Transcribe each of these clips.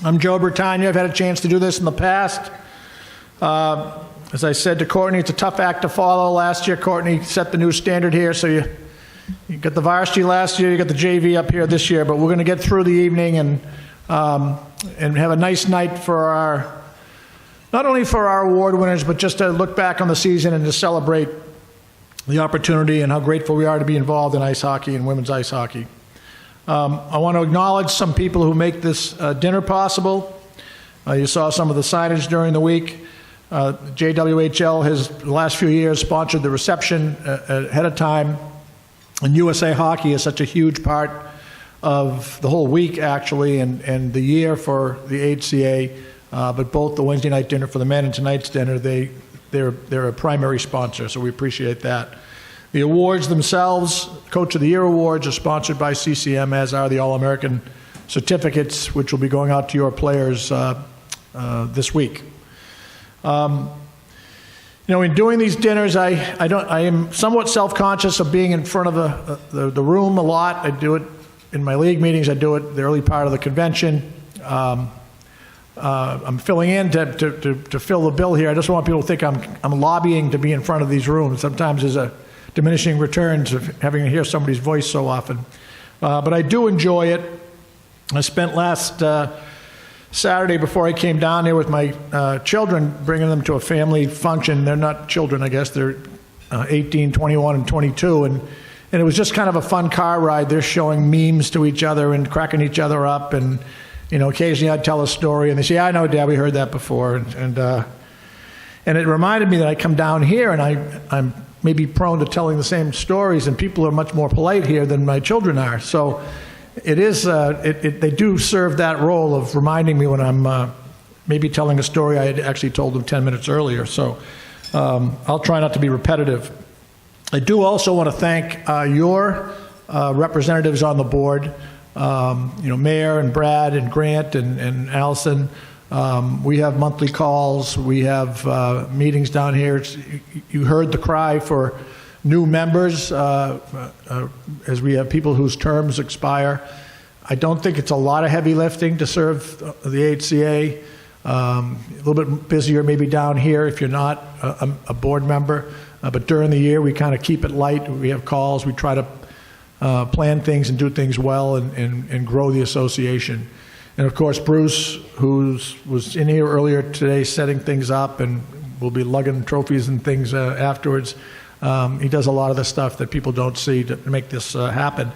I'm Joe Bertagna. I've had a chance to do this in the past. As I said to Courtney, it's a tough act to follow. Last year, Courtney set the new standard here, so you got the varsity last year, you got the JV up here this year, but we're going to get through the evening and have a nice night for our, not only for our award winners, but just to look back on the season and to celebrate the opportunity and how grateful we are to be involved in ice hockey and women's ice hockey. I want to acknowledge some people who make this dinner possible. You saw some of the signage during the week. JWHL has, the last few years, sponsored the reception ahead of time. And USA Hockey is such a huge part of the whole week, actually, and the year for the AHCA. But both the Wednesday night dinner for the men and tonight's dinner, they're a primary sponsor, so we appreciate that. The awards themselves, Coach of the Year awards, are sponsored by CCM, as are the All-American certificates, which will be going out to your players this week. In doing these dinners, I am somewhat self-conscious of being in front of the room a lot. I do it in my league meetings. I do it the early part of the convention. I'm filling in to fill the bill here. I just want people to think I'm lobbying to be in front of these rooms. Sometimes there's a diminishing returns of having to hear somebody's voice so often. But I do enjoy it. I spent last Saturday, before I came down here with my children, bringing them to a family function. They're not children, I guess. They're 18, 21, and 22. And it was just kind of a fun car ride. They're showing memes to each other and cracking each other up. And, occasionally I'd tell a story. And they say, "Yeah, I know, Dad, we heard that before." And it reminded me that I come down here and I'm maybe prone to telling the same stories. And people are much more polite here than my children are. So it is, they do serve that role of reminding me when I'm maybe telling a story I had actually told them 10 minutes earlier. So I'll try not to be repetitive. I do also want to thank your representatives on the board, Mayor and Brad and Grant and Allison. We have monthly calls. We have meetings down here. You heard the cry for new members as we have people whose terms expire. I don't think it's a lot of heavy lifting to serve the AHCA. A little bit busier maybe down here if you're not a board member. But during the year, we kind of keep it light. We have calls. We try to plan things and do things well and grow the association. And of course, Bruce, who was in here earlier today setting things up and will be lugging trophies and things afterwards. He does a lot of the stuff that people don't see to make this happen.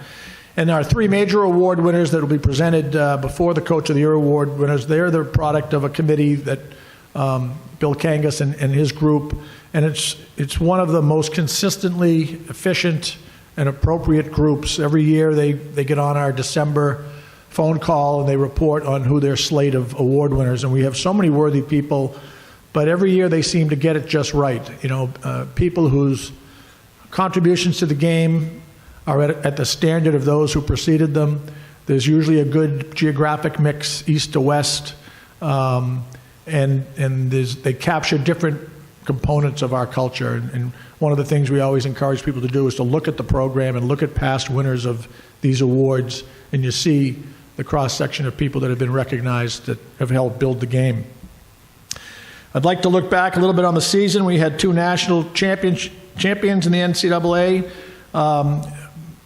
And our three major award winners that will be presented before the Coach of the Year award winners, they're the product of a committee that Bill Kangas and his group, and it's one of the most consistently efficient and appropriate groups. Every year they get on our December phone call and they report on who their slate of award winners, and we have so many worthy people. But every year they seem to get it just right. People whose contributions to the game are at the standard of those who preceded them. There's usually a good geographic mix, east to west, and they capture different components of our culture. And one of the things we always encourage people to do is to look at the program and look at past winners of these awards, and you see the cross-section of people that have been recognized that have helped build the game. I'd like to look back a little bit on the season. We had two national champions in the NCAA.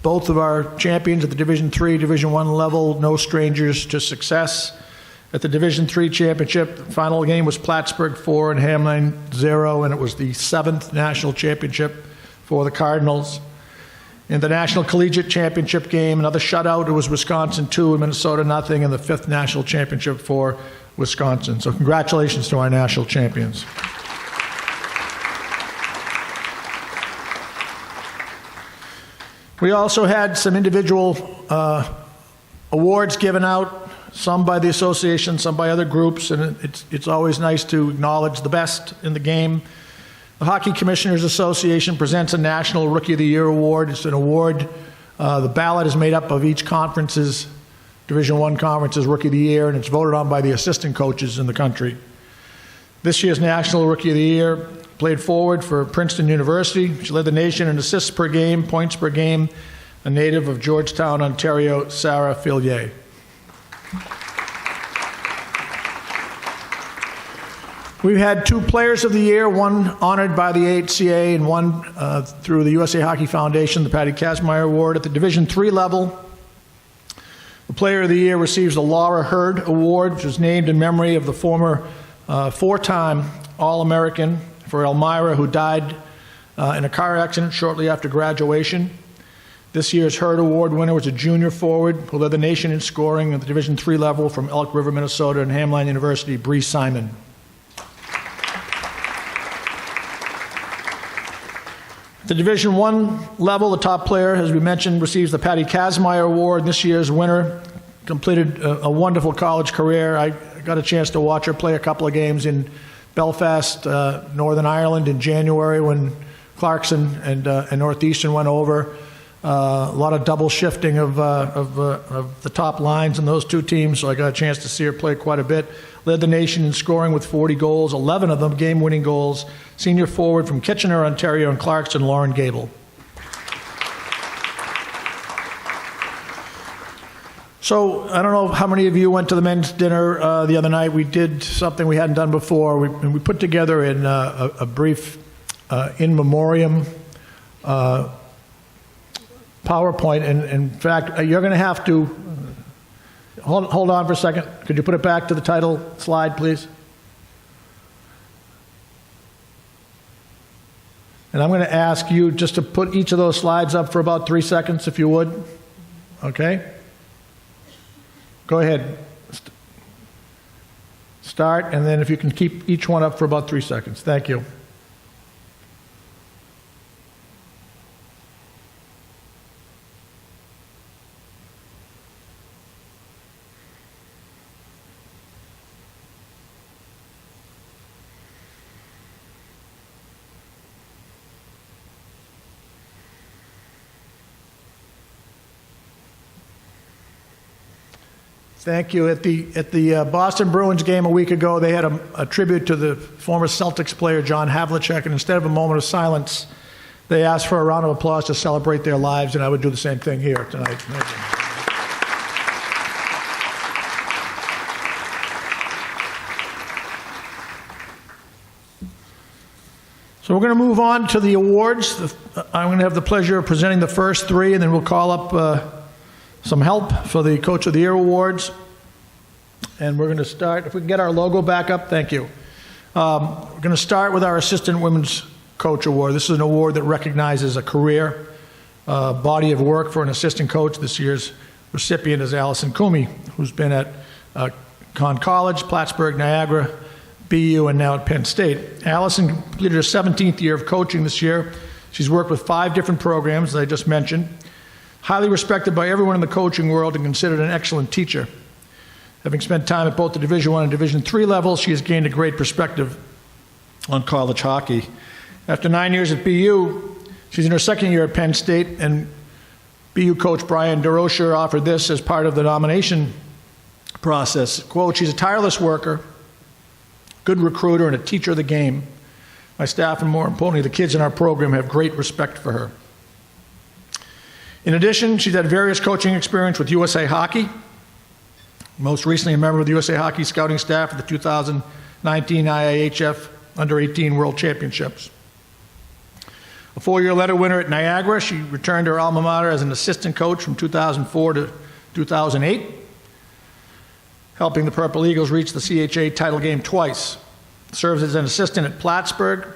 Both of our champions at the Division III, Division I level, no strangers to success. At the Division III championship, the final game was Plattsburgh 4 and Hamline 0, and it was the 7th national championship for the Cardinals. In the National Collegiate Championship game, another shutout, it was Wisconsin 2 and Minnesota 0, and the 5th national championship for Wisconsin. So congratulations to our national champions. We also had some individual awards given out, some by the association, some by other groups, and it's always nice to acknowledge the best in the game. The Hockey Commissioners Association presents a National Rookie of the Year award. It's an award. The ballot is made up of each conference's, Division I conference's Rookie of the Year, and it's voted on by the assistant coaches in the country. This year's National Rookie of the Year played forward for Princeton University. She led the nation in assists per game, points per game, a native of Georgetown, Ontario, Sarah Fillier. We've had 2 Players of the Year, one honored by the AHCA and one through the USA Hockey Foundation, the Patty Kazmaier Award. At the Division III level, the Player of the Year receives the Laura Hurd Award, which was named in memory of the former 4-time All-American for Elmira, who died in a car accident shortly after graduation. This year's Hurd Award winner was a junior forward who led the nation in scoring at the Division III level from Elk River, Minnesota, and Hamline University, Bree Simon. At the Division I level, the top player, as we mentioned, receives the Patty Kazmaier Award. This year's winner completed a wonderful college career. I got a chance to watch her play a couple of games in Belfast, Northern Ireland in January when Clarkson and Northeastern went over. A lot of double shifting of the top lines in those 2 teams, so I got a chance to see her play quite a bit. Led the nation in scoring with 40 goals, 11 of them game-winning goals. Senior forward from Kitchener, Ontario, and Clarkson, Lauren Gable. So I don't know how many of you went to the men's dinner the other night. We did something we hadn't done before. We put together in a brief in memoriam PowerPoint, and in fact, you're going to have to hold on for a second. Could you put it back to the title slide, please? And I'm going to ask you just to put each of those slides up for about 3 seconds, if you would. Okay? Go ahead. Start, and then if you can keep each one up for about 3 seconds. Thank you. Thank you. At the Boston Bruins game a week ago, they had a tribute to the former Celtics player John Havlicek, and instead of a moment of silence, they asked for a round of applause to celebrate their lives, and I would do the same thing here tonight. So we're going to move on to the awards. I'm going to have the pleasure of presenting the first 3, and then we'll call up some help for the Coach of the Year Awards. And we're going to start, if we can get our logo back up, thank you. We're going to start with our Assistant Women's Coach Award. This is an award that recognizes a career, body of work for an assistant coach. This year's recipient is Allison Coomey, who's been at Conn College, Plattsburgh, Niagara, BU, and now at Penn State. Allison completed her 17th year of coaching this year. She's worked with 5 different programs, as I just mentioned. Highly respected by everyone in the coaching world and considered an excellent teacher. Having spent time at both the Division I and Division III levels, she has gained a great perspective on college hockey. After 9 years at BU, she's in her 2nd year at Penn State, and BU coach Brian DeRocher offered this as part of the nomination process. Quote, "She's a tireless worker, good recruiter, and a teacher of the game. My staff, and more importantly, the kids in our program, have great respect for her." In addition, she's had various coaching experience with USA Hockey, most recently a member of the USA Hockey scouting staff at the 2019 IIHF Under-18 World Championships. A 4-year letter winner at Niagara, she returned to her alma mater as an assistant coach from 2004 to 2008, helping the Purple Eagles reach the CHA title game twice. Serves as an assistant at Plattsburgh,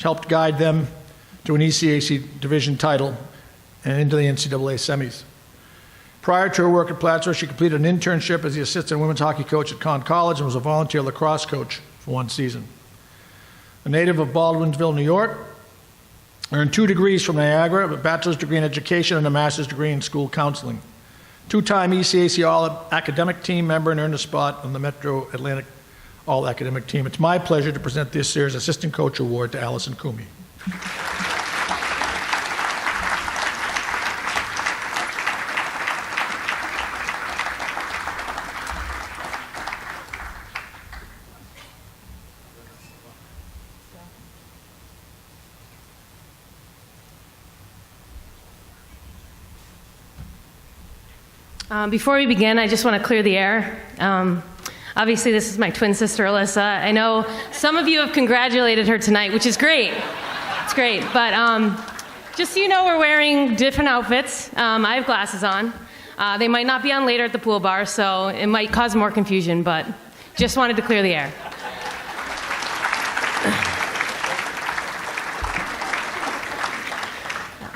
helped guide them to an ECAC division title and into the NCAA semis. Prior to her work at Plattsburgh, she completed an internship as the assistant women's hockey coach at Conn College and was a volunteer lacrosse coach for 1 season. A native of Baldwinsville, New York, earned 2 degrees from Niagara, a bachelor's degree in education and a master's degree in school counseling. 2-time ECAC All-Academic Team member and earned a spot on the Metro Atlantic All-Academic Team. It's my pleasure to present this year's Assistant Coach Award to Allison Coomey. Before we begin, I just want to clear the air. Obviously, this is my twin sister, Alyssa. I know some of you have congratulated her tonight, which is great. It's great. But just so you know, we're wearing different outfits. I have glasses on. They might not be on later at the pool bar, so it might cause more confusion, but just wanted to clear the air.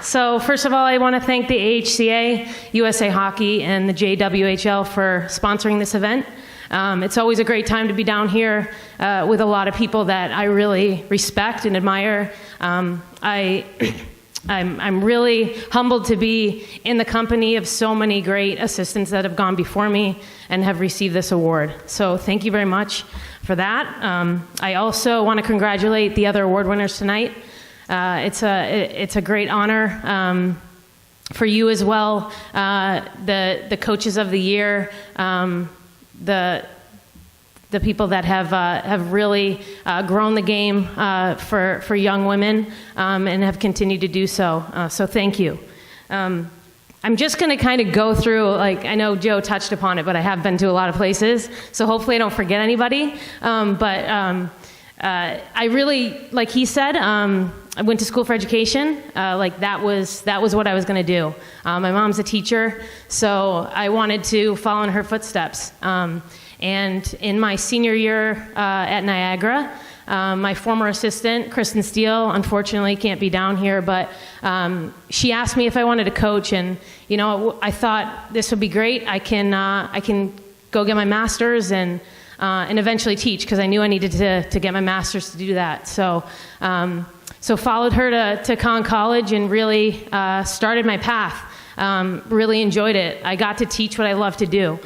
So first of all, I want to thank the AHCA, USA Hockey, and the JWHL for sponsoring this event. It's always a great time to be down here with a lot of people that I really respect and admire. I'm really humbled to be in the company of so many great assistants that have gone before me and have received this award. So thank you very much for that. I also want to congratulate the other award winners tonight. It's a great honor for you as well. The coaches of the year, the people that have really grown the game for young women and have continued to do so. So thank you. I'm just going to kind of go through, like, I know Joe touched upon it, but I have been to a lot of places, so hopefully I don't forget anybody. I really, like he said, I went to school for education. That was what I was going to do. My mom's a teacher, so I wanted to follow in her footsteps. And in my senior year at Niagara, my former assistant, Kristen Steele, unfortunately can't be down here, but she asked me if I wanted to coach, and I thought this would be great. I can go get my master's and eventually teach, because I knew I needed to get my master's to do that. So followed her to Conn College and really started my path. Really enjoyed it. I got to teach what I love to do.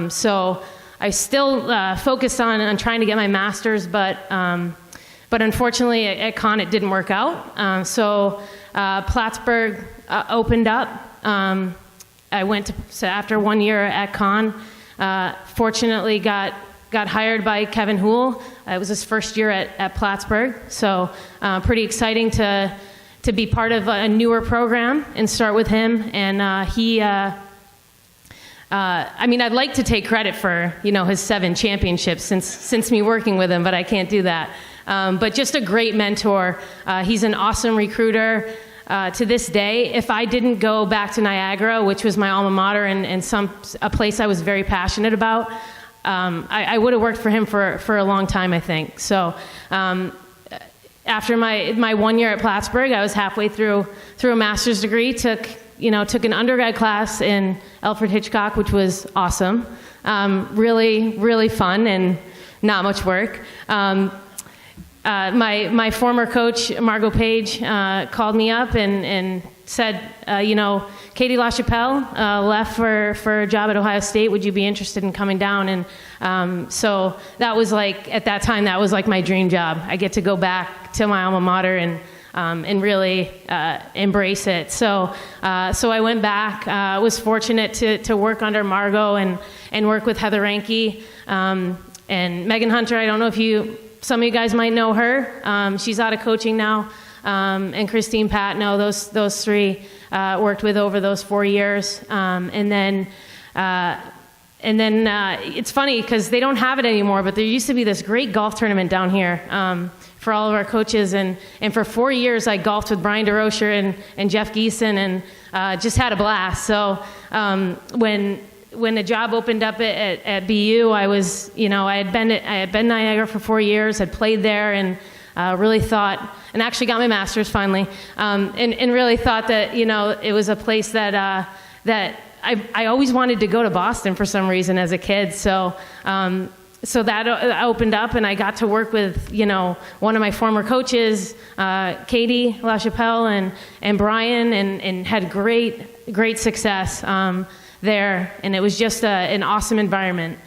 So I still focused on trying to get my master's, but unfortunately at Conn it didn't work out. So Plattsburgh opened up. I went so after 1 year at Conn, fortunately got hired by Kevin Houle. It was his first year at Plattsburgh, so pretty exciting to be part of a newer program and start with him. And I'd like to take credit for his 7 championships since me working with him, but I can't do that. But just a great mentor. He's an awesome recruiter. To this day, if I didn't go back to Niagara, which was my alma mater and a place I was very passionate about, I would have worked for him for a long time, I think. So after my 1 year at Plattsburgh, I was halfway through a master's degree, took an undergrad class in Alfred Hitchcock, which was awesome. Really, really fun and not much work. My former coach, Margot Page, called me up and said, Katie LaChapelle left for a job at Ohio State. Would you be interested in coming down? And so that was at that time, that was my dream job. I get to go back to my alma mater and really embrace it. So I went back. Was fortunate to work under Margot and work with Heather Ranke and Megan Hunter. I don't know if some of you guys might know her. She's out of coaching now. And Christine Patno, those 3 worked with over those 4 years. And then it's funny because they don't have it anymore, but there used to be this great golf tournament down here for all of our coaches. And for 4 years, I golfed with Brian DeRocher and Jeff Geeson and just had a blast. So when the job opened up at BU, I was, I had been Niagara for 4 years, had played there, and really thought, and actually got my master's finally, and really thought that it was a place that I always wanted to go to Boston for some reason as a kid. So that opened up, and I got to work with one of my former coaches, Katie LaChapelle and Brian, and had great success there, and it was just an awesome environment.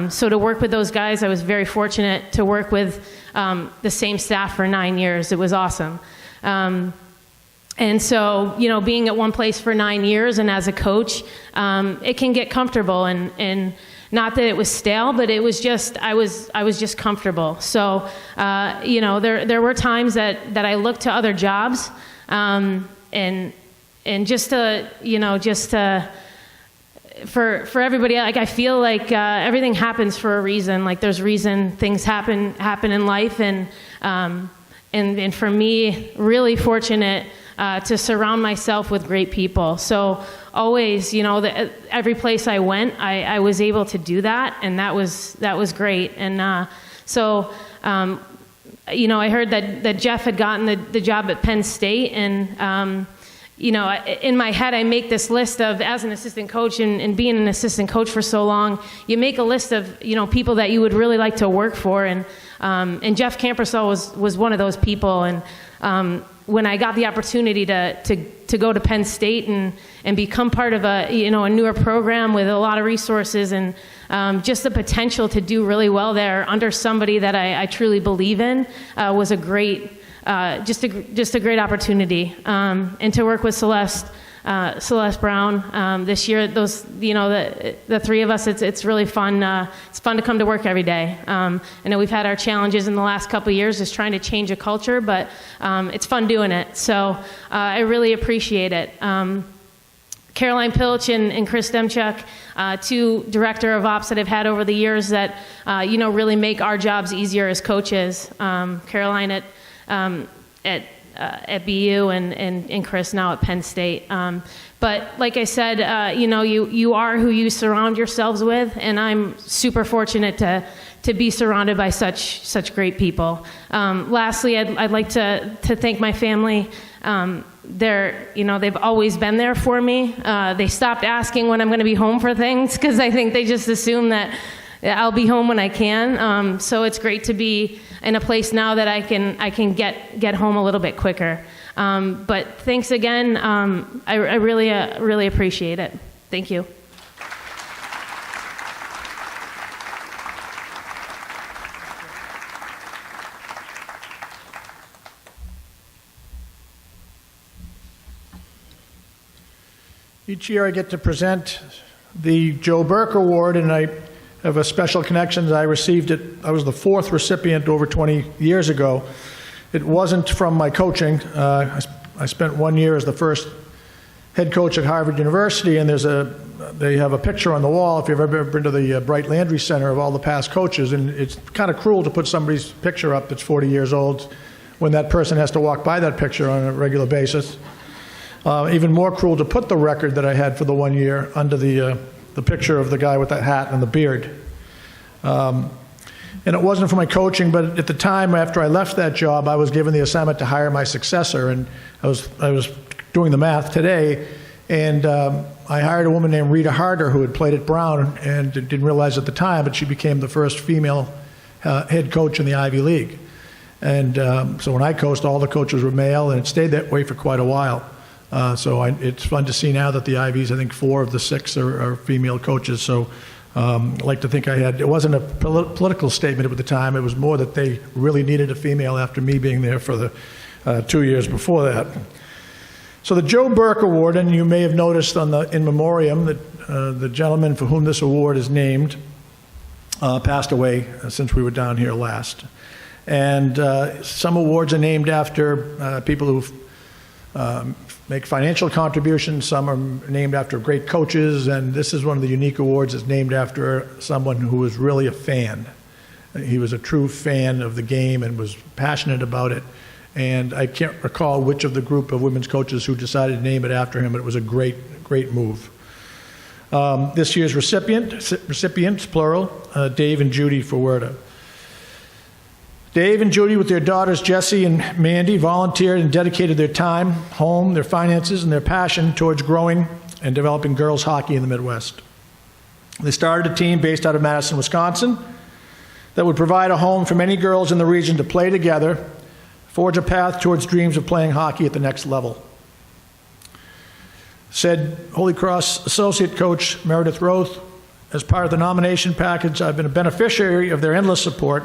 So to work with those guys, I was very fortunate to work with the same staff for 9 years. It was awesome. And so, being at one place for 9 years and as a coach, it can get comfortable, and not that it was stale, but it was just, I was just comfortable. So, there were times that I looked to other jobs, and just to for everybody, like I feel like everything happens for a reason. Like there's reason things happen in life, and for me, really fortunate to surround myself with great people. So always, every place I went, I was able to do that, and that was great. And I heard that Jeff had gotten the job at Penn State, and in my head, I make this list of, as an assistant coach and being an assistant coach for so long, you make a list of, people that you would really like to work for. And Jeff Campersall was one of those people. And when I got the opportunity to go to Penn State and become part of a newer program with a lot of resources and just the potential to do really well there under somebody that I truly believe in, was a great, just a great opportunity. And to work with Celeste Brown this year, the three of us, it's really fun. It's fun to come to work every day. I know we've had our challenges in the last couple of years just trying to change a culture, but it's fun doing it. So I really appreciate it. Caroline Pilch and Chris Demchuk, two director of ops that I've had over the years that really make our jobs easier as coaches. Caroline at BU and Chris now at Penn State. But like I said, you are who you surround yourselves with, and I'm super fortunate to be surrounded by such great people. Lastly, I'd like to thank my family. They've always been there for me. They stopped asking when I'm going to be home for things because I think they just assume that I'll be home when I can. So it's great to be in a place now that I can get home a little bit quicker. But thanks again. I really appreciate it. Thank you. Each year I get to present the Joe Burke Award, and I have a special connection. I received it. I was the fourth recipient over 20 years ago. It wasn't from my coaching. I spent 1 year as the first head coach at Harvard University, and they have a picture on the wall, if you've ever been to the Bright Landry Center, of all the past coaches, and it's kind of cruel to put somebody's picture up that's 40 years old when that person has to walk by that picture on a regular basis. Even more cruel to put the record that I had for the 1 year under the picture of the guy with that hat and the beard. And it wasn't for my coaching, but at the time after I left that job, I was given the assignment to hire my successor, and I was doing the math today, and I hired a woman named Rita Harder who had played at Brown and didn't realize at the time, but she became the first female head coach in the Ivy League. And so when I coached, all the coaches were male, and it stayed that way for quite a while. It's fun to see now that the Ivies, I think 4 of the 6 are female coaches. So I like to think it wasn't a political statement at the time. It was more that they really needed a female after me being there for the 2 years before that. So the Joe Burke Award, and you may have noticed in memoriam that the gentleman for whom this award is named passed away since we were down here last. And some awards are named after people who make financial contributions. Some are named after great coaches, and this is one of the unique awards that's named after someone who was really a fan. He was a true fan of the game and was passionate about it. And I can't recall which of the group of women's coaches who decided to name it after him, but it was a great move. This year's recipients, plural, Dave and Judy Forwerda. Dave and Judy, with their daughters Jessie and Mandy, volunteered and dedicated their time, home, their finances, and their passion towards growing and developing girls hockey in the Midwest. They started a team based out of Madison, Wisconsin, that would provide a home for many girls in the region to play together, forge a path towards dreams of playing hockey at the next level. Said Holy Cross Associate Coach Meredith Roth, as part of the nomination package, I've been a beneficiary of their endless support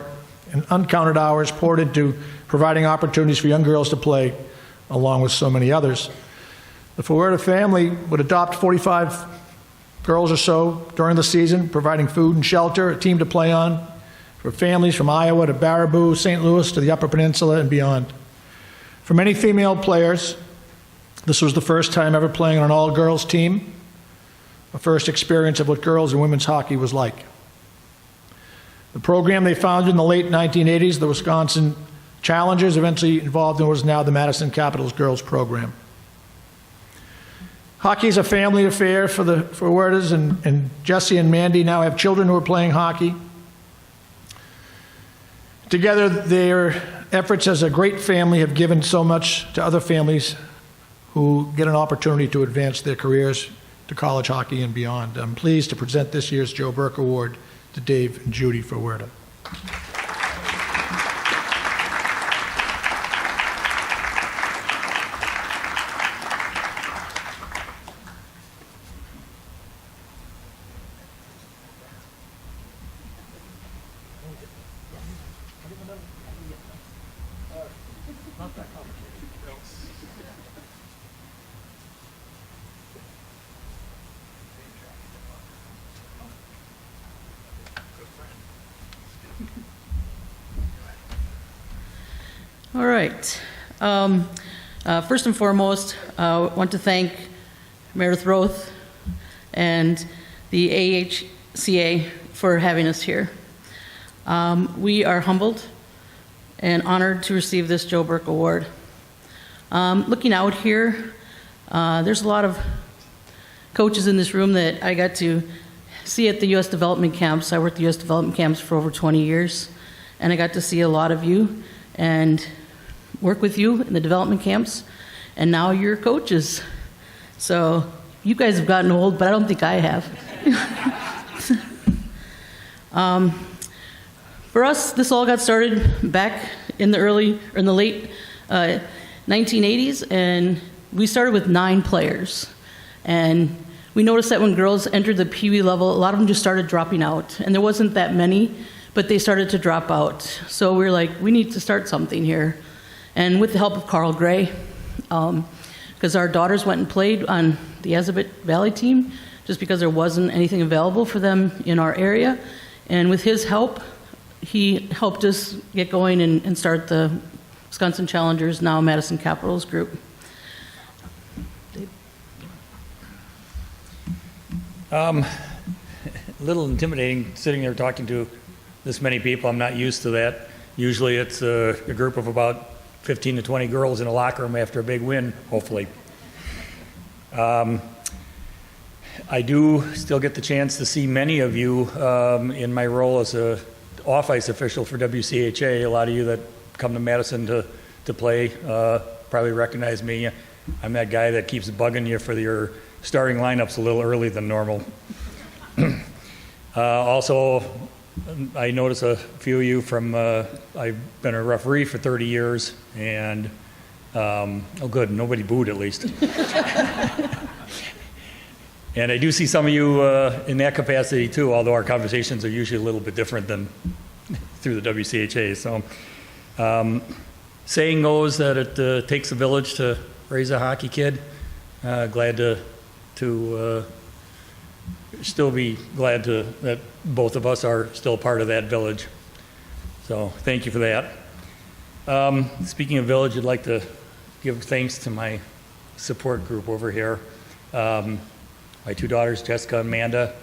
and uncounted hours poured into providing opportunities for young girls to play, along with so many others. The Forwerda family would adopt 45 girls or so during the season, providing food and shelter, a team to play on, for families from Iowa to Baraboo, St. Louis to the Upper Peninsula and beyond. For many female players, this was the first time ever playing on an all-girls team. a first experience of what girls and women's hockey was like. The program they founded in the late 1980s, the Wisconsin Challengers, eventually evolved in what is now the Madison Capitals girls program. Hockey is a family affair for Huertas, and Jesse and Mandy now have children who are playing hockey. Together, their efforts as a great family have given so much to other families who get an opportunity to advance their careers to college hockey and beyond. I'm pleased to present this year's Joe Burke Award to Dave and Judy for Huerta. All right. First and foremost, I want to thank Meredith Roth and the AHCA for having us here. We are humbled and honored to receive this Joe Burke Award. Looking out here, there's a lot of coaches in this room that I got to see at the U.S. development camps. I worked at the U.S. development camps for over 20 years, and I got to see a lot of you and work with you in the development camps, and now you're coaches. So you guys have gotten old, but I don't think I have. For us, this all got started back in the late 1980s, and we started with 9 players. And we noticed that when girls entered the Pee Wee level, a lot of them just started dropping out, and there wasn't that many, but they started to drop out. So we were like, we need to start something here. And with the help of Carl Gray, because our daughters went and played on the Elizabeth Valley team, just because there wasn't anything available for them in our area. And with his help, he helped us get going and start the Wisconsin Challengers, now Madison Capitals group. A little intimidating sitting there talking to this many people. I'm not used to that. Usually it's a group of about 15 to 20 girls in a locker room after a big win, hopefully. I do still get the chance to see many of you in my role as a off-ice official for WCHA. A lot of you that come to Madison to play probably recognize me. I'm that guy that keeps bugging you for your starting lineups a little early than normal. Also, I notice a few of you from, I've been a referee for 30 years, and, oh good, nobody booed at least. And I do see some of you in that capacity too, although our conversations are usually a little bit different than through the WCHA. So, saying goes that it takes a village to raise a hockey kid. Glad to still be glad that both of us are still part of that village. So thank you for that. Speaking of village, I'd like to give thanks to my support group over here. My 2 daughters, Jessica and Amanda.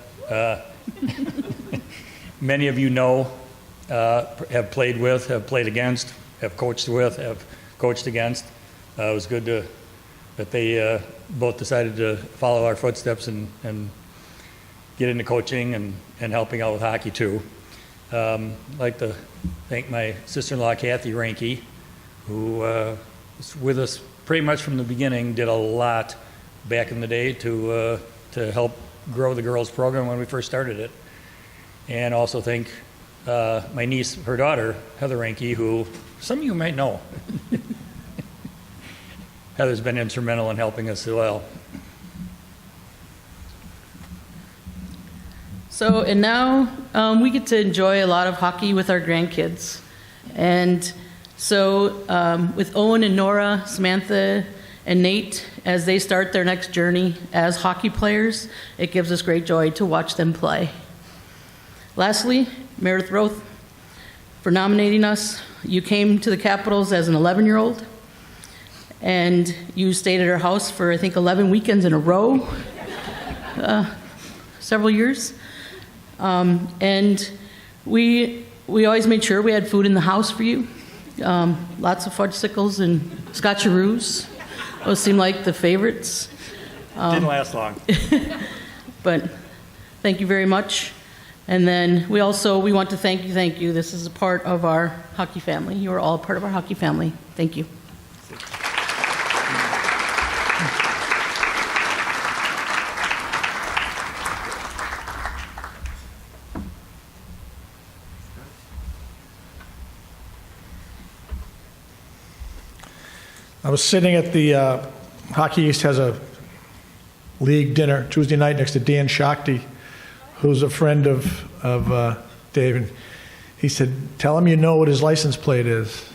Many of you know, have played with, have played against, have coached with, have coached against. It was good that they both decided to follow our footsteps and get into coaching and helping out with hockey too. I'd like to thank my sister-in-law, Kathy Ranke, who was with us pretty much from the beginning, did a lot back in the day to help grow the girls program when we first started it. And also thank my niece, her daughter, Heather Ranke, who some of you might know. Heather's been instrumental in helping us as well. So, and now we get to enjoy a lot of hockey with our grandkids. And so with Owen and Nora, Samantha and Nate, as they start their next journey as hockey players, it gives us great joy to watch them play. Lastly, Meredith Roth, for nominating us. You came to the Capitals as an 11-year-old, and you stayed at our house for, I think, 11 weekends in a row. several years. And we always made sure we had food in the house for you. Lots of fudgesicles and scotcheroos. Those seem like the favorites. Didn't last long. But thank you very much. And then we want to thank you. This is a part of our hockey family. You are all part of our hockey family. Thank you. I was sitting at the Hockey East has a league dinner Tuesday night next to Dan Shakti, who's a friend of Dave, and he said, "Tell him you know what his license plate is."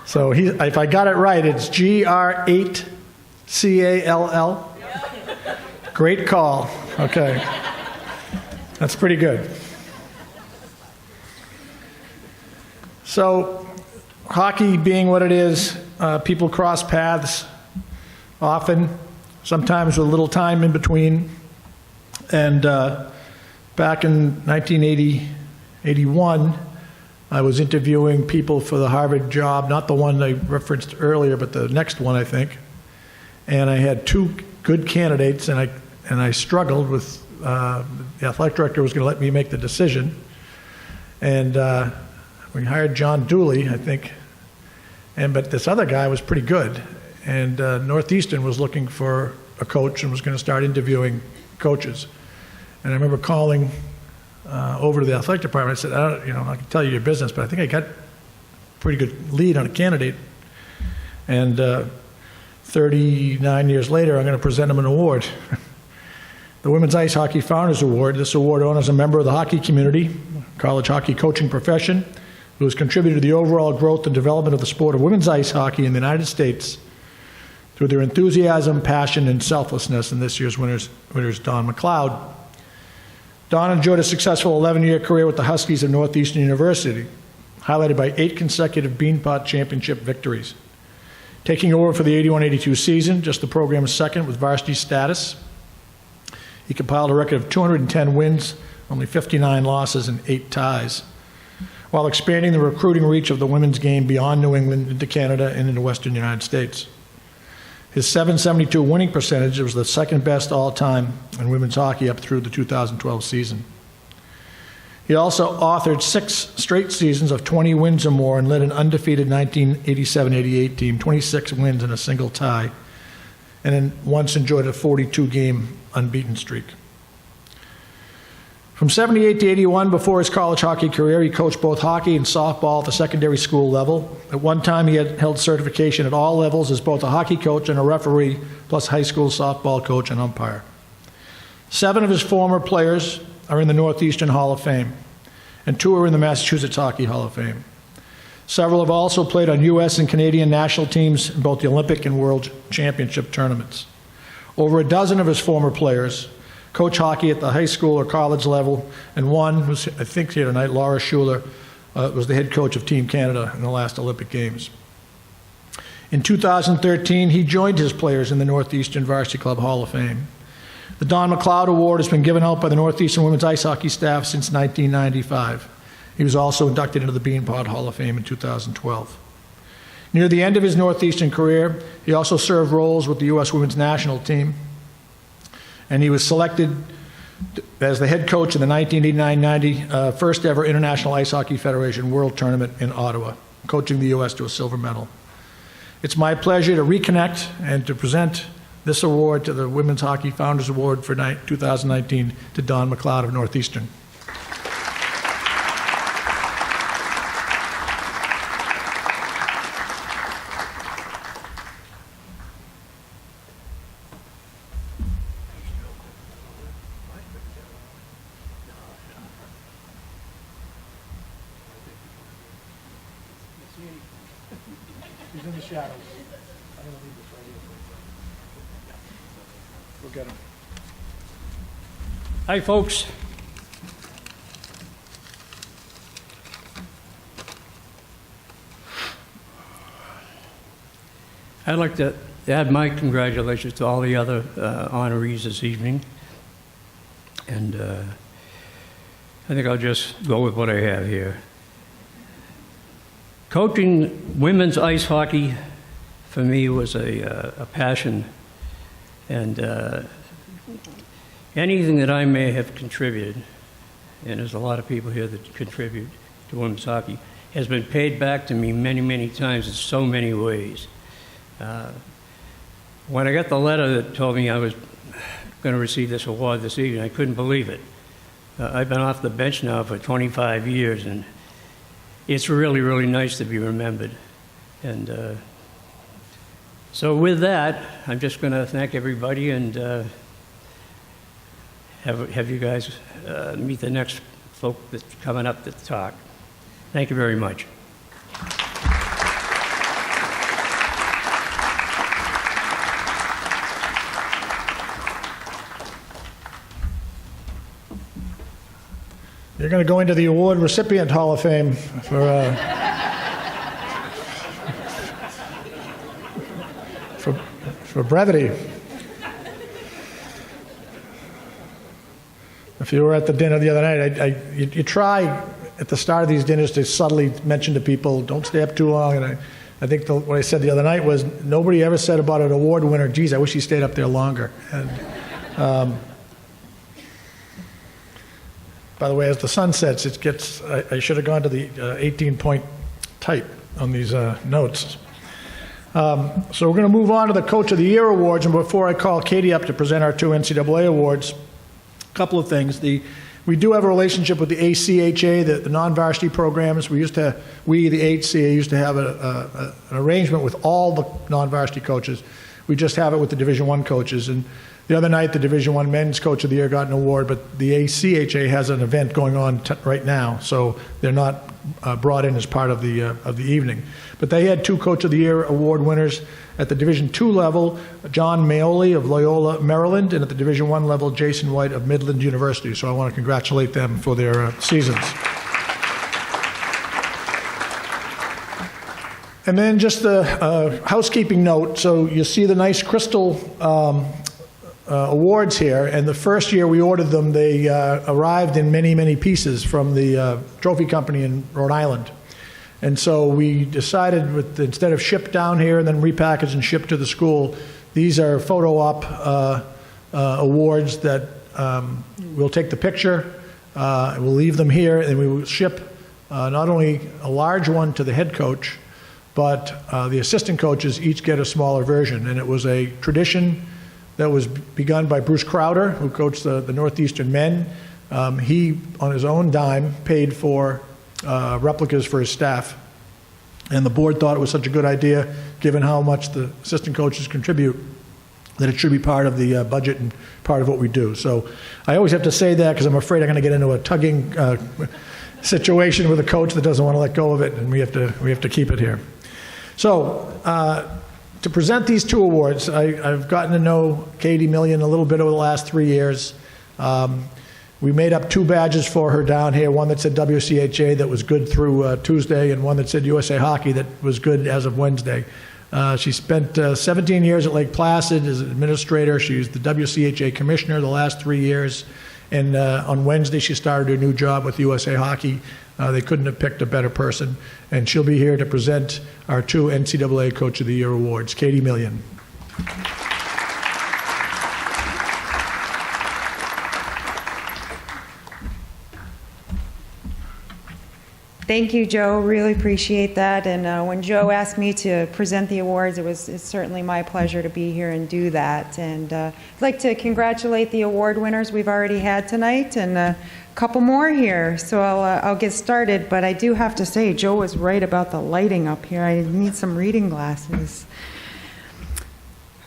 So if I got it right, it's GR8CALL. Great call. Okay, that's pretty good. So, hockey being what it is, people cross paths often, sometimes with a little time in between. And back in 1981, I was interviewing people for the Harvard job, not the one I referenced earlier, but the next one, I think. And I had two good candidates, and I struggled with, the athletic director was going to let me make the decision. And we hired John Dooley, I think. But this other guy was pretty good. And Northeastern was looking for a coach and was going to start interviewing coaches. And I remember calling over to the athletic department. I said, I can tell you your business, but I think I got a pretty good lead on a candidate. And 39 years later, I'm going to present him an award. The Women's Ice Hockey Founders Award. This award honors a member of the hockey community, college hockey coaching profession, who has contributed to the overall growth and development of the sport of women's ice hockey in the United States through their enthusiasm, passion, and selflessness. And this year's winner is Dawn McLeod. Dawn enjoyed a successful 11-year career with the Huskies of Northeastern University, highlighted by 8 consecutive Beanpot Championship victories. Taking over for the 81-82 season, just the program's second with varsity status, he compiled a record of 210 wins, only 59 losses, and 8 ties, while expanding the recruiting reach of the women's game beyond New England into Canada and into Western United States. His .772 winning percentage was the second best all-time in women's hockey up through the 2012 season. He also authored 6 straight seasons of 20 wins or more and led an undefeated 1987-88 team, 26 wins and a single tie, and then once enjoyed a 42-game unbeaten streak. From 78 to 81, before his college hockey career, he coached both hockey and softball at the secondary school level. At one time, he had held certification at all levels as both a hockey coach and a referee, plus high school softball coach and umpire. 7 of his former players are in the Northeastern Hall of Fame, and 2 are in the Massachusetts Hockey Hall of Fame. Several have also played on U.S. and Canadian national teams in both the Olympic and World Championship tournaments. Over a dozen of his former players coach hockey at the high school or college level, and one was, I think here tonight, Laura Schuler, was the head coach of Team Canada in the last Olympic Games. In 2013, he joined his players in the Northeastern Varsity Club Hall of Fame. The Dawn McLeod Award has been given out by the Northeastern Women's Ice Hockey staff since 1995. He was also inducted into the Beanpot Hall of Fame in 2012. Near the end of his Northeastern career, he also served roles with the U.S. Women's National Team, and he was selected as the head coach in the 1989-90 first ever International Ice Hockey Federation World Tournament in Ottawa, coaching the U.S. to a silver medal. It's my pleasure to reconnect and to present this award to the Women's Hockey Founders Award for 2019 to Dawn McLeod of Northeastern. He's in the shadows. I'm going to leave this right here. We'll get him. Hi, folks. I'd like to add my congratulations to all the other honorees this evening. And I think I'll just go with what I have here. Coaching women's ice hockey for me was a passion, and anything that I may have contributed, and there's a lot of people here that contribute to women's hockey, has been paid back to me many, many times in so many ways. When I got the letter that told me I was going to receive this award this evening, I couldn't believe it. I've been off the bench now for 25 years, and it's really, really nice to be remembered. And so with that, I'm just going to thank everybody and have you guys meet the next folk that's coming up to talk. Thank you very much. You're going to go into the award recipient Hall of Fame for brevity. If you were at the dinner the other night, you try at the start of these dinners to subtly mention to people, don't stay up too long. And I think what I said the other night was, nobody ever said about an award winner, geez, I wish he stayed up there longer. And, by the way, as the sun sets, it gets, I should have gone to the 18-point type on these notes. So we're going to move on to the Coach of the Year Awards. And before I call Katie up to present our 2 NCAA awards, a couple of things. We do have a relationship with the AHCA, the non-varsity programs. The AHCA, used to have an arrangement with all the non-varsity coaches. We just have it with the Division I coaches. And the other night, the Division I Men's Coach of the Year got an award, but the AHCA has an event going on right now, so they're not brought in as part of the evening. But they had 2 Coach of the Year award winners at the Division II level, John Maoli of Loyola, Maryland, and at the Division I level, Jason White of Midland University. So I want to congratulate them for their seasons. And then just a housekeeping note. So you see the nice crystal awards here, and the first year we ordered them, they arrived in many, many pieces from the trophy company in Rhode Island. And so we decided, instead of ship down here and then repackage and ship to the school, these are photo op awards that we'll take the picture, we'll leave them here, and we will ship not only a large one to the head coach, but the assistant coaches each get a smaller version. And it was a tradition that was begun by Bruce Crowder, who coached the Northeastern men. He, on his own dime, paid for replicas for his staff. And the board thought it was such a good idea, given how much the assistant coaches contribute, that it should be part of the budget and part of what we do. So I always have to say that because I'm afraid I'm going to get into a tugging situation with a coach that doesn't want to let go of it, and we have to keep it here. So to present these 2 awards, I've gotten to know Katie Million a little bit over the last 3 years. We made up 2 badges for her down here, one that said WCHA that was good through Tuesday, and one that said USA Hockey that was good as of Wednesday. She spent 17 years at Lake Placid as an administrator. She was the WCHA commissioner the last 3 years. And on Wednesday, she started her new job with USA Hockey. They couldn't have picked a better person. And she'll be here to present our 2 NCAA Coach of the Year awards. Katie Million. Thank you, Joe. Really appreciate that. And when Joe asked me to present the awards, it's certainly my pleasure to be here and do that. And I'd like to congratulate the award winners we've already had tonight, and a couple more here. So I'll get started. But I do have to say, Joe was right about the lighting up here. I need some reading glasses.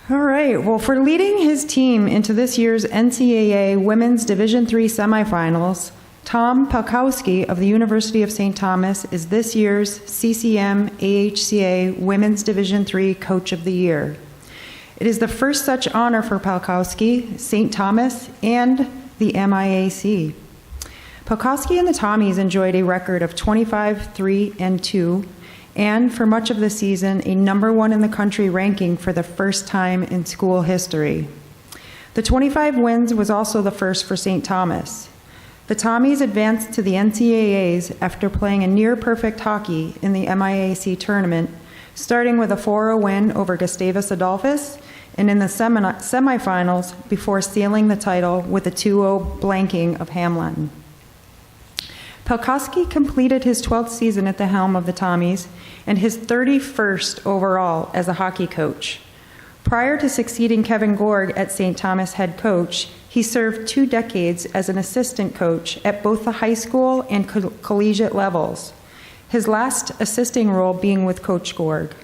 All right. Well, for leading his team into this year's NCAA Women's Division III semifinals, Tom Palkowski of the University of St. Thomas is this year's CCM AHCA Women's Division III Coach of the Year. It is the first such honor for Palkowski, St. Thomas, and the MIAC. Palkowski and the Tommies enjoyed a record of 25-3-2, and for much of the season, a #1 in the country ranking for the first time in school history. The The 25 wins was also the first for St. Thomas. The Tommies advanced to the NCAAs after playing a near-perfect hockey in the MIAC tournament, starting with a 4-0 win over Gustavus Adolphus, and in the semifinals before sealing the title with a 2-0 blanking of Hamlin. Pelkowski completed his 12th season at the helm of the Tommies and his 31st overall as a hockey coach. Prior to succeeding Kevin Gorg at St. Thomas head coach, he served 2 decades as an assistant coach at both the high school and collegiate levels, his last assisting role being with Coach Gorg.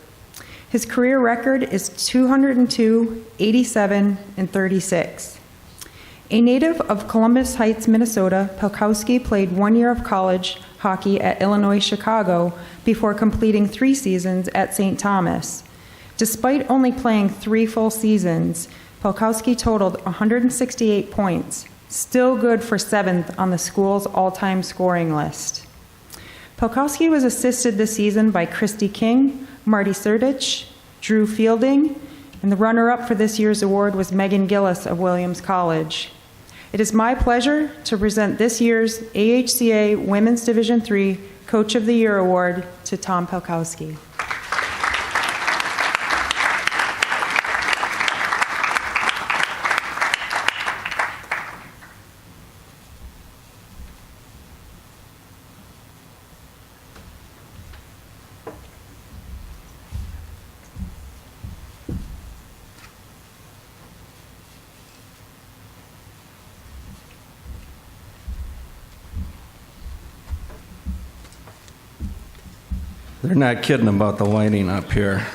His career record is 202, 87, and 36. A native of Columbus Heights, Minnesota, Pelkowski played 1 year of college hockey at Illinois Chicago before completing 3 seasons at St. Thomas. Despite only playing 3 full seasons, Pelkowski totaled 168 points, still good for 7th on the school's all-time scoring list. Pelkowski was assisted this season by Christy King, Marty Surdich, Drew Fielding, and the runner-up for this year's award was Megan Gillis of Williams College. It is my pleasure to present this year's AHCA Women's Division III Coach of the Year Award to Tom Pelkowski. They're not kidding about the lighting up here.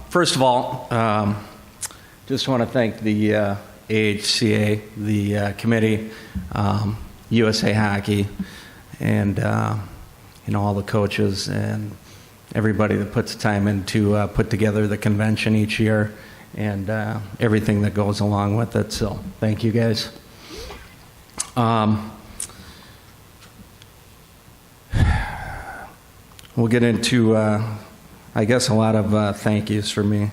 First of all, just want to thank the AHCA, the committee, USA Hockey, and all the coaches and everybody that puts time in to put together the convention each year and everything that goes along with it. So thank you guys. We'll get into, I guess, a lot of thank yous for me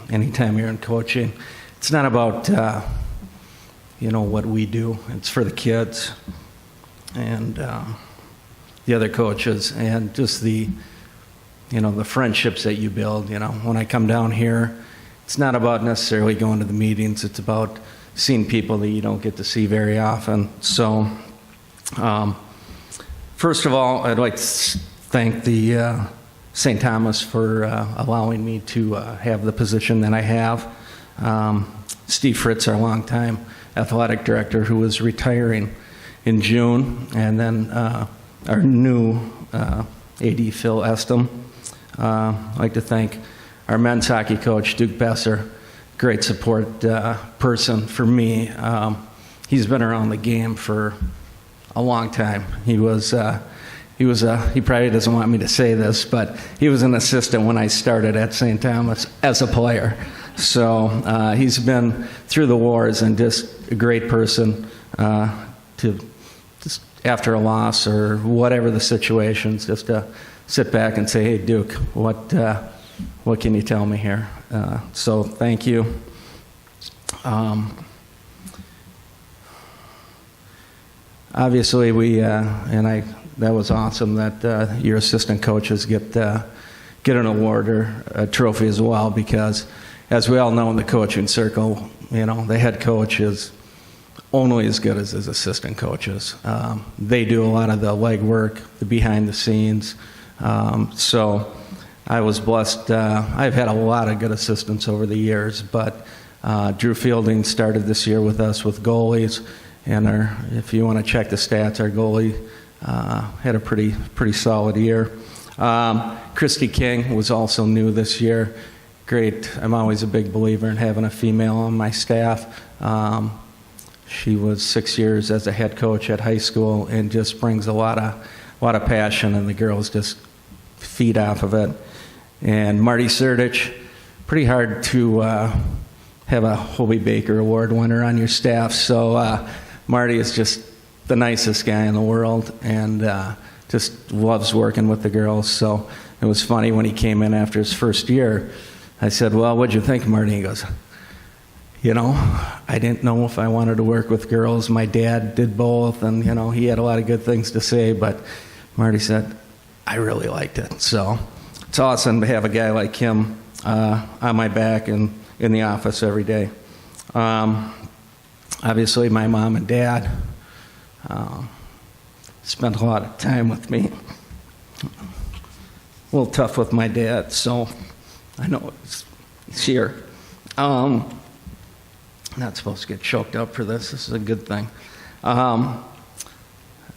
anytime you're in coaching. It's not about, what we do. It's for the kids and the other coaches and just the friendships that you build. When I come down here, it's not about necessarily going to the meetings. It's about seeing people that you don't get to see very often. So, first of all, I'd like to thank the St. Thomas for allowing me to have the position that I have. Steve Fritz, our longtime athletic director, who is retiring in June, and then our new AD, Phil Estem. I'd like to thank our men's hockey coach, Duke Besser, great support person for me. He's been around the game for a long time. He probably doesn't want me to say this, but he was an assistant when I started at St. Thomas as a player. So he's been through the wars and just a great person to just after a loss or whatever the situations, just to sit back and say, hey, Duke, what can you tell me here? So thank you. Obviously, that was awesome that your assistant coaches get an award or a trophy as well, because as we all know in the coaching circle, the head coach is only as good as his assistant coaches. They do a lot of the legwork, the behind the scenes. So I was blessed. I've had a lot of good assistants over the years, but Drew Fielding started this year with us with goalies, and if you want to check the stats, our goalie had a pretty solid year. Christy King was also new this year. Great. I'm always a big believer in having a female on my staff. She was 6 years as a head coach at high school and just brings a lot of passion, and the girls just feed off of it. And Marty Surdich, pretty hard to have a Hobie Baker Award winner on your staff. So Marty is just the nicest guy in the world and just loves working with the girls. So it was funny when he came in after his first year. I said, well, what'd you think, Marty? He goes, I didn't know if I wanted to work with girls. My dad did both, and, he had a lot of good things to say, but Marty said, I really liked it. So it's awesome to have a guy like him on my back and in the office every day. Obviously, my mom and dad spent a lot of time with me. A little tough with my dad, so I know he's here. Not supposed to get choked up for this. This is a good thing.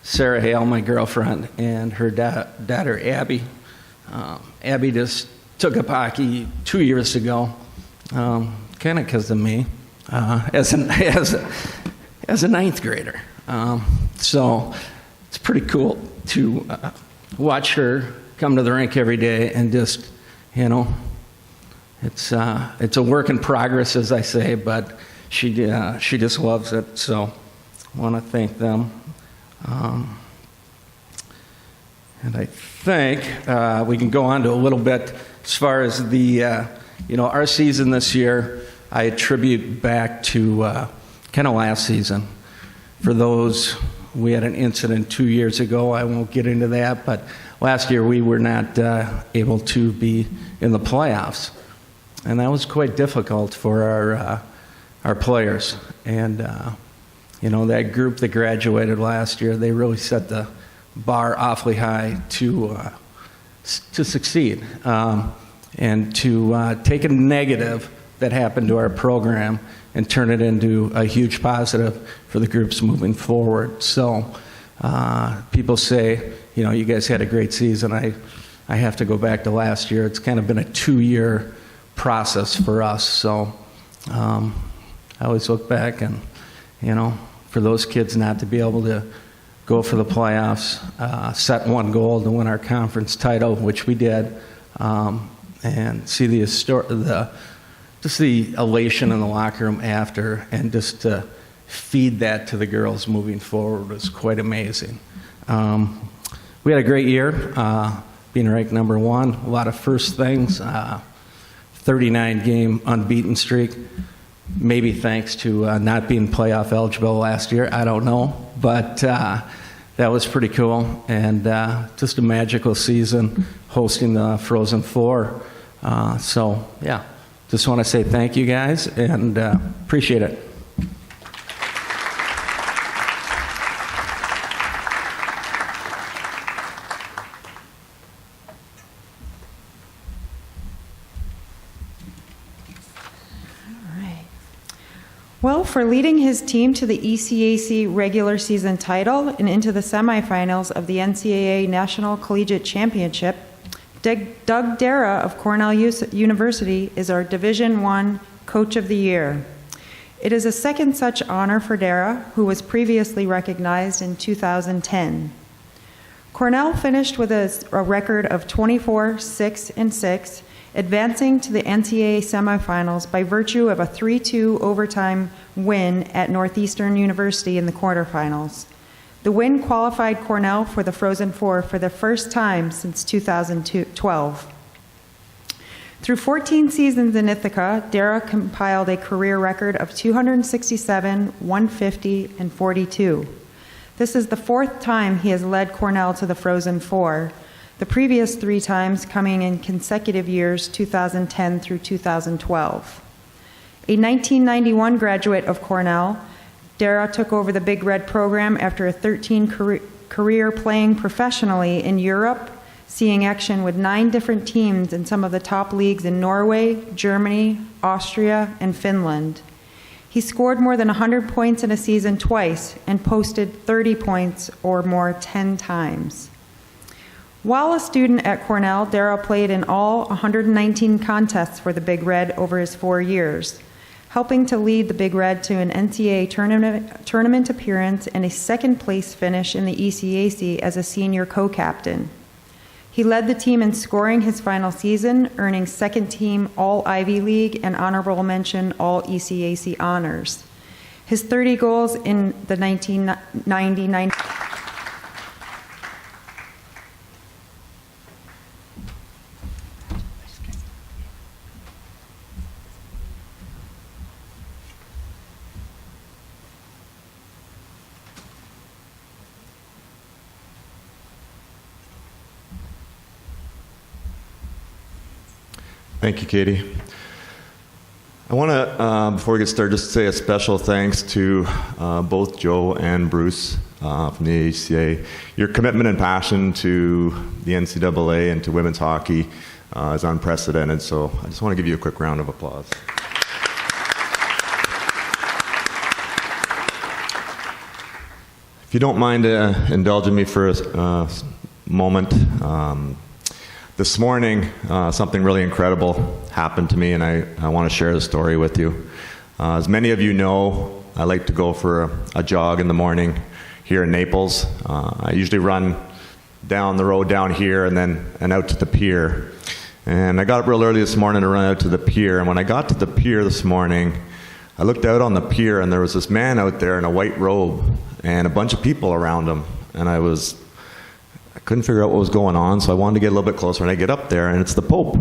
Sarah Hale, my girlfriend, and her daughter, Abby. Abby just took up hockey 2 years ago, kind of because of me, as a ninth grader. So it's pretty cool to watch her come to the rink every day and just, it's a work in progress, as I say, but she just loves it. So I want to thank them. And I think we can go on to a little bit as far as the, our season this year. I attribute back to kind of last season. For those, we had an incident 2 years ago. I won't get into that, but last year we were not able to be in the playoffs. And that was quite difficult for our players. And, that group that graduated last year, they really set the bar awfully high to succeed. And to take a negative that happened to our program and turn it into a huge positive for the groups moving forward. So people say, you guys had a great season. I have to go back to last year. It's kind of been a 2-year process for us. So I always look back and, for those kids not to be able to go for the playoffs, set one goal to win our conference title, which we did, and see the elation in the locker room after, and just to feed that to the girls moving forward was quite amazing. We had a great year, being ranked number 1. A lot of first things. 39-game unbeaten streak. Maybe thanks to not being playoff eligible last year. I don't know, but that was pretty cool, and just a magical season hosting the Frozen Four. So yeah, just want to say thank you guys and appreciate it. Well, for leading his team to the ECAC regular season title and into the semifinals of the NCAA National Collegiate Championship, Doug Dara of Cornell University is our Division I Coach of the Year. It is a second such honor for Dara, who was previously recognized in 2010. Cornell finished with a record of 24-6-6, advancing to the NCAA semifinals by virtue of a 3-2 overtime win at Northeastern University in the quarterfinals. The win qualified Cornell for the Frozen Four for the first time since 2012. Through 14 seasons in Ithaca, Dara compiled a career record of 267, 150, and 42. This is the fourth time he has led Cornell to the Frozen Four, the previous 3 times coming in consecutive years, 2010 through 2012. A 1991 graduate of Cornell, Dara took over the Big Red program after a 13 career playing professionally in Europe, seeing action with 9 different teams in some of the top leagues in Norway, Germany, Austria, and Finland. He scored more than 100 points in a season twice and posted 30 points or more 10 times. While a student at Cornell, Dara played in all 119 contests for the Big Red over his 4 years, helping to lead the Big Red to an NCAA tournament appearance and a second-place finish in the ECAC as a senior co-captain. He led the team in scoring his final season, earning second-team All-Ivy League and honorable mention All-ECAC honors. His 30 goals in the 1999 Thank you, Katie. I want to, before we get started, just say a special thanks to both Joe and Bruce from the AHCA. Your commitment and passion to the NCAA and to women's hockey is unprecedented, so I just want to give you a quick round of applause. If you don't mind indulging me for a moment, this morning something really incredible happened to me, and I want to share the story with you. As many of you know, I like to go for a jog in the morning here in Naples. I usually run down the road down here and out to the pier. And I got up real early this morning to run out to the pier, and when I got to the pier this morning, I looked out on the pier and there was this man out there in a white robe and a bunch of people around him, and I couldn't figure out what was going on, so I wanted to get a little bit closer, and I get up there, and it's the Pope.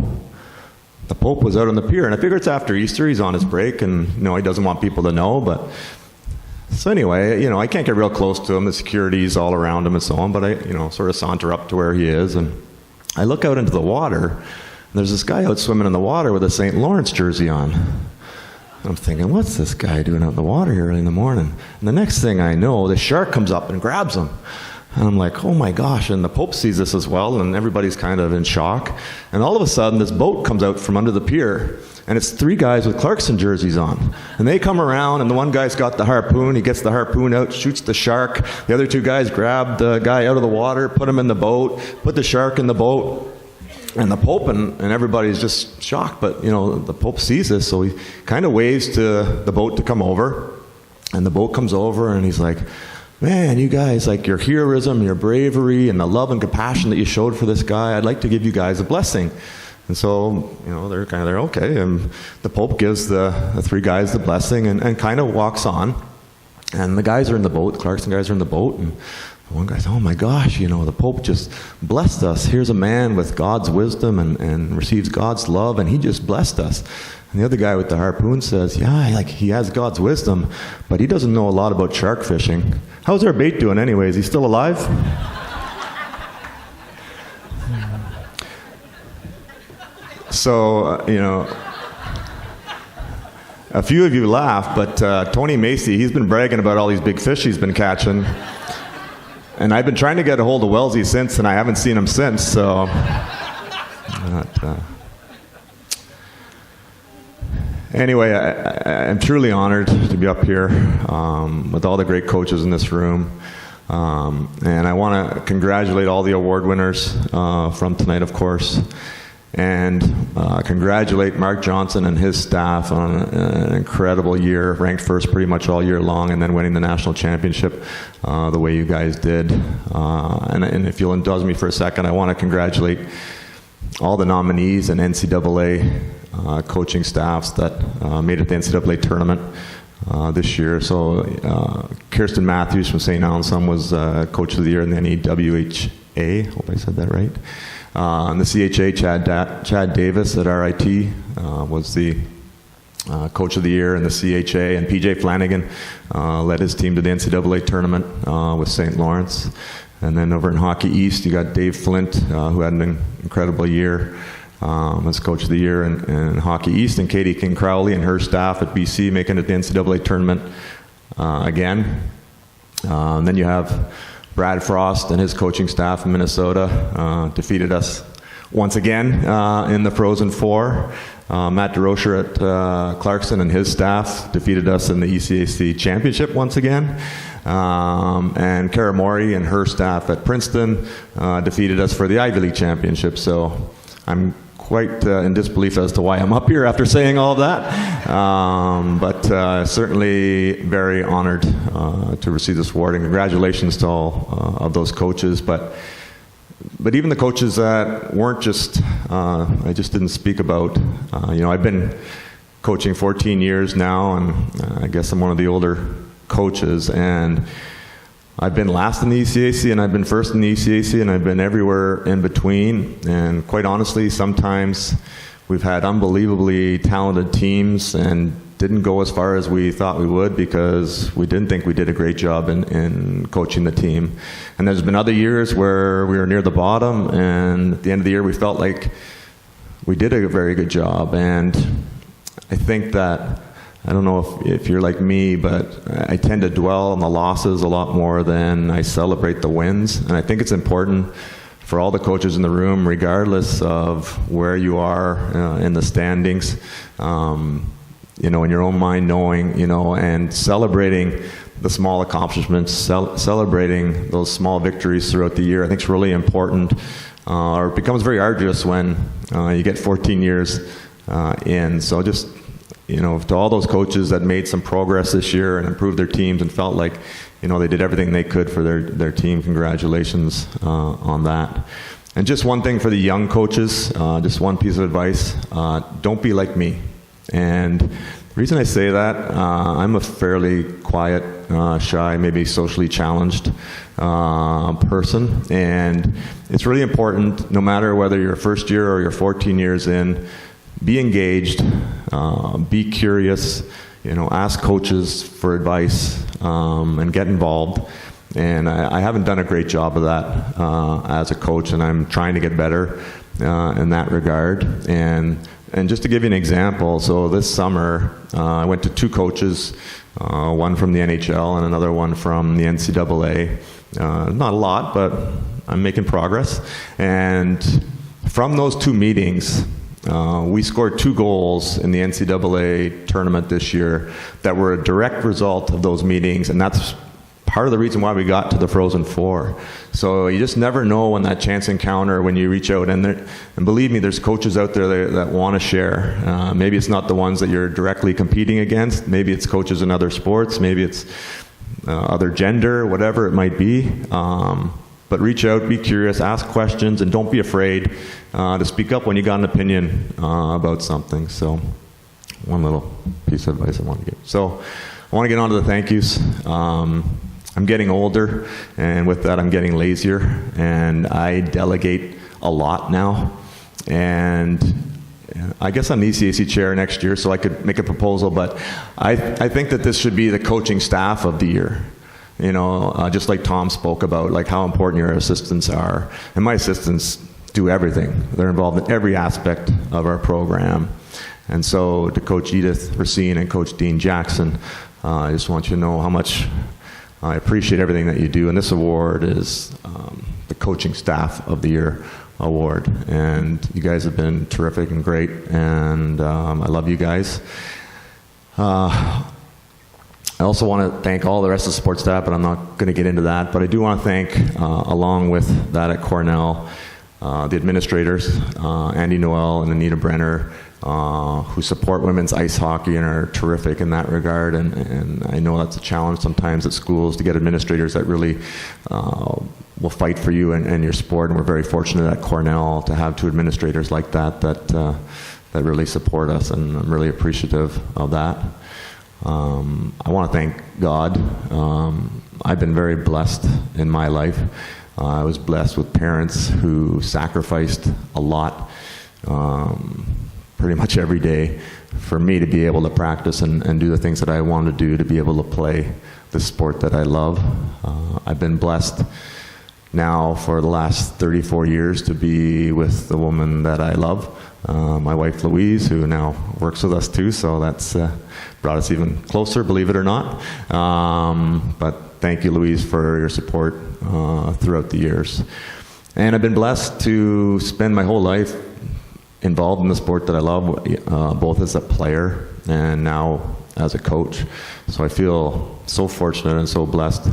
The Pope was out on the pier, and I figure it's after Easter, he's on his break, and he doesn't want people to know, but so anyway, I can't get real close to him, the security's all around him and so on, but I sort of saunter up to where he is, and I look out into the water, and there's this guy out swimming in the water with a St. Lawrence jersey on. I'm thinking, what's this guy doing out in the water here early in the morning? And the next thing I know, the shark comes up and grabs him. And I'm like, oh my gosh, and the Pope sees this as well, and everybody's kind of in shock. And all of a sudden, this boat comes out from under the pier, and it's 3 guys with Clarkson jerseys on. And they come around, and the one guy's got the harpoon, he gets the harpoon out, shoots the shark. The other 2 guys grab the guy out of the water, put him in the boat, put the shark in the boat. And the Pope and everybody's just shocked, but the Pope sees this, so he kind of waves to the boat to come over, and the boat comes over, and he's like, man, you guys, like your heroism, your bravery, and the love and compassion that you showed for this guy, I'd like to give you guys a blessing. And so, they're kind of there, okay, and the Pope gives the 3 guys the blessing and kind of walks on, and the guys are in the boat, the Clarkson guys are in the boat, and one guy says, oh my gosh, the Pope just blessed us. Here's a man with God's wisdom and receives God's love, and he just blessed us. And the other guy with the harpoon says, yeah, he has God's wisdom, but he doesn't know a lot about shark fishing. How's our bait doing anyway? Is he still alive? So, a few of you laugh, but Tony Macy, he's been bragging about all these big fish he's been catching. And I've been trying to get a hold of Wellesley since, and I haven't seen him since, so. Anyway, I'm truly honored to be up here with all the great coaches in this room. And I want to congratulate all the award winners from tonight, of course. And congratulate Mark Johnson and his staff on an incredible year, ranked first pretty much all year long, and then winning the national championship the way you guys did. And if you'll indulge me for a second, I want to congratulate all the nominees and NCAA coaching staffs that made it to the NCAA tournament this year. So Kirsten Matthews from St. Anselm was Coach of the Year in the NEWHA. Hope I said that right. And the CHA, Chad Davis at RIT was the Coach of the Year in the CHA, and PJ Flanagan led his team to the NCAA tournament with St. Lawrence. And then over in Hockey East, you got Dave Flint, who had an incredible year as Coach of the Year in Hockey East, and Katie King-Crowley and her staff at BC making it to the NCAA tournament again. And then you have Brad Frost and his coaching staff in Minnesota defeated us once again in the Frozen Four. Matt DeRocher at Clarkson and his staff defeated us in the ECAC championship once again. And Kara Mori and her staff at Princeton defeated us for the Ivy League championship. So I'm quite in disbelief as to why I'm up here after saying all of that. But certainly very honored to receive this award, and congratulations to all of those coaches. But even the coaches that weren't just, I just didn't speak about, I've been coaching 14 years now, and I guess I'm one of the older coaches, and I've been last in the ECAC, and I've been first in the ECAC, and I've been everywhere in between. And quite honestly, sometimes we've had unbelievably talented teams and didn't go as far as we thought we would because we didn't think we did a great job in coaching the team. And there's been other years where we were near the bottom, and at the end of the year we felt like we did a very good job. And I think that, I don't know if you're like me, but I tend to dwell on the losses a lot more than I celebrate the wins. And I think it's important for all the coaches in the room, regardless of where you are in the standings, in your own mind, knowing, and celebrating the small accomplishments, celebrating those small victories throughout the year. I think it's really important, or it becomes very arduous when you get 14 years in. So just, to all those coaches that made some progress this year and improved their teams and felt like, they did everything they could for their team, congratulations on that. And just one thing for the young coaches, just one piece of advice, don't be like me. And the reason I say that, I'm a fairly quiet, shy, maybe socially challenged person. And it's really important, no matter whether you're first year or you're 14 years in, be engaged, be curious, ask coaches for advice, and get involved. And I haven't done a great job of that as a coach, and I'm trying to get better in that regard. And just to give you an example, so this summer I went to 2 coaches, one from the NHL and another one from the NCAA. Not a lot, but I'm making progress. And from those 2 meetings, we scored 2 goals in the NCAA tournament this year that were a direct result of those meetings, and that's part of the reason why we got to the Frozen Four. So you just never know when that chance encounter, when you reach out, and believe me, there's coaches out there that want to share. Maybe it's not the ones that you're directly competing against. Maybe it's coaches in other sports. Maybe it's other gender, whatever it might be. But reach out, be curious, ask questions, and don't be afraid to speak up when you got an opinion about something. So one little piece of advice I want to give. So I want to get on to the thank yous. I'm getting older, and with that I'm getting lazier, and I delegate a lot now. And I guess I'm the ECAC chair next year, so I could make a proposal, but I think that this should be the coaching staff of the year. Just like Tom spoke about, like how important your assistants are. And my assistants do everything. They're involved in every aspect of our program. And so to Coach Edith Racine and Coach Dean Jackson, I just want you to know how much I appreciate everything that you do. And this award is the Coaching Staff of the Year award. And you guys have been terrific and great. And I love you guys. I also want to thank all the rest of the support staff, but I'm not going to get into that. But I do want to thank, along with that at Cornell, the administrators, Andy Noel and Anita Brenner, who support women's ice hockey and are terrific in that regard. And I know that's a challenge sometimes at schools to get administrators that really will fight for you and your sport. And we're very fortunate at Cornell to have 2 administrators like that really support us, and I'm really appreciative of that. I want to thank God. I've been very blessed in my life. I was blessed with parents who sacrificed a lot, pretty much every day, for me to be able to practice and do the things that I want to do, to be able to play the sport that I love. I've been blessed now for the last 34 years to be with the woman that I love, my wife Louise, who now works with us too, so that's brought us even closer, believe it or not. But thank you, Louise, for your support throughout the years. And I've been blessed to spend my whole life involved in the sport that I love, both as a player and now as a coach. So I feel so fortunate and so blessed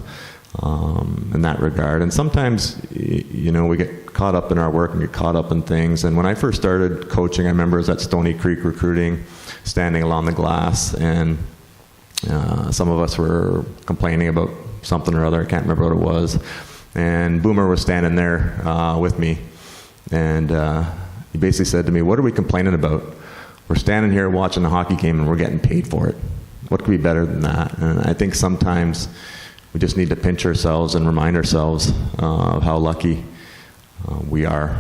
in that regard. And sometimes, we get caught up in our work and get caught up in things. And when I first started coaching, I remember I was at Stony Creek recruiting, standing along the glass, and some of us were complaining about something or other. I can't remember what it was. And Boomer was standing there with me, and he basically said to me, "What are we complaining about? We're standing here watching a hockey game and we're getting paid for it. What could be better than that?" And I think sometimes we just need to pinch ourselves and remind ourselves of how lucky we are.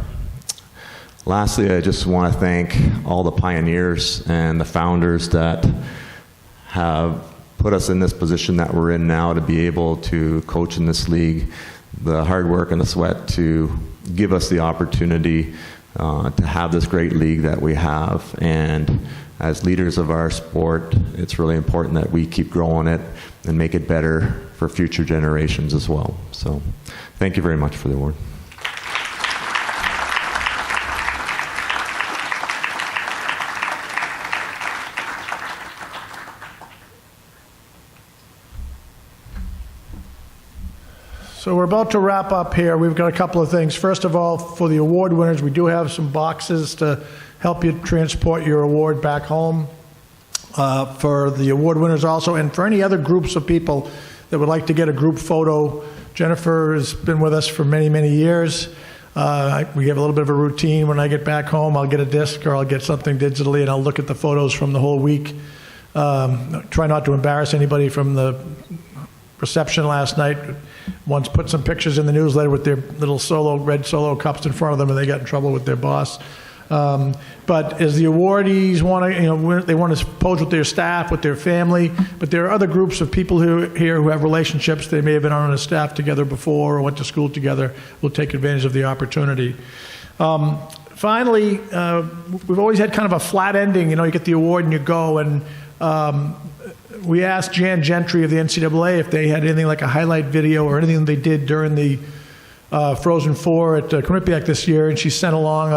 Lastly, I just want to thank all the pioneers and the founders that have put us in this position that we're in now to be able to coach in this league. The hard work and the sweat to give us the opportunity to have this great league that we have. And as leaders of our sport, it's really important that we keep growing it and make it better for future generations as well. So thank you very much for the award. So we're about to wrap up here. We've got a couple of things. First of all, for the award winners, we do have some boxes to help you transport your award back home. For the award winners also, and for any other groups of people that would like to get a group photo, Jennifer has been with us for many, many years. We have a little bit of a routine. When I get back home, I'll get a disc or I'll get something digitally and I'll look at the photos from the whole week. Try not to embarrass anybody from the reception last night. Once put some pictures in the newsletter with their little red solo cups in front of them, and they got in trouble with their boss. But as the awardees want to, they want to pose with their staff, with their family. But there are other groups of people here who have relationships. They may have been on a staff together before or went to school together. Will take advantage of the opportunity. Finally, we've always had kind of a flat ending. You get the award and you go. And we asked Jan Gentry of the NCAA if they had anything like a highlight video or anything they did during the Frozen Four at Quinnipiac this year, and she sent along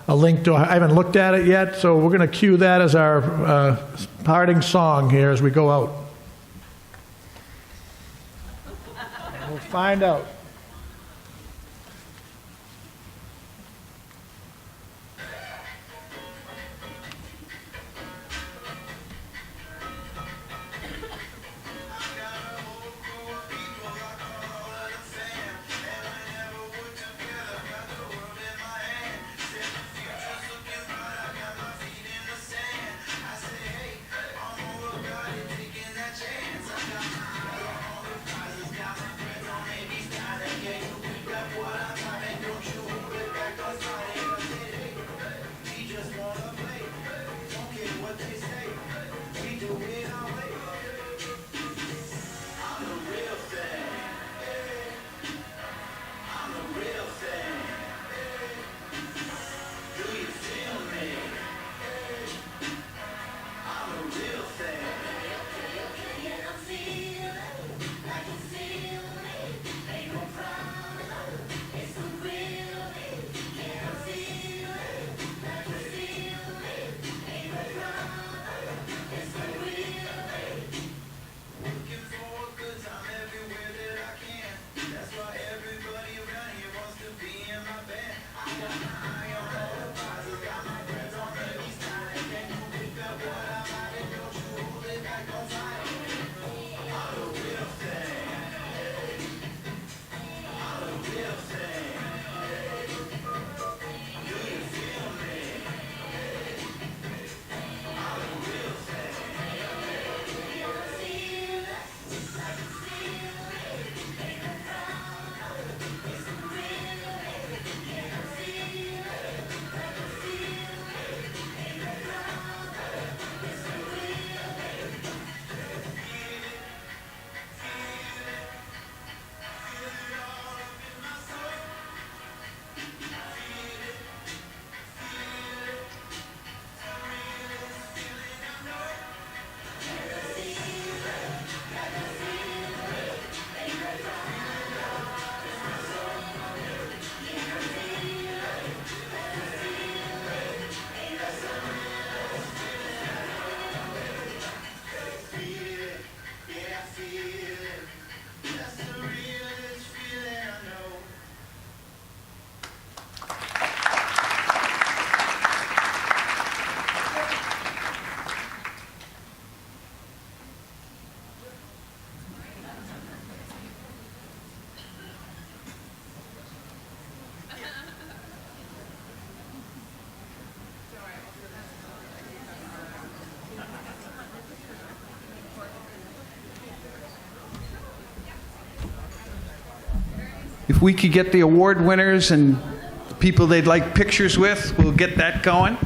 a link to. I haven't looked at it yet, so we're going to cue that as our parting song here as we go out. We'll find out. If we could get the award winners and the people they'd like pictures with, we'll get that going.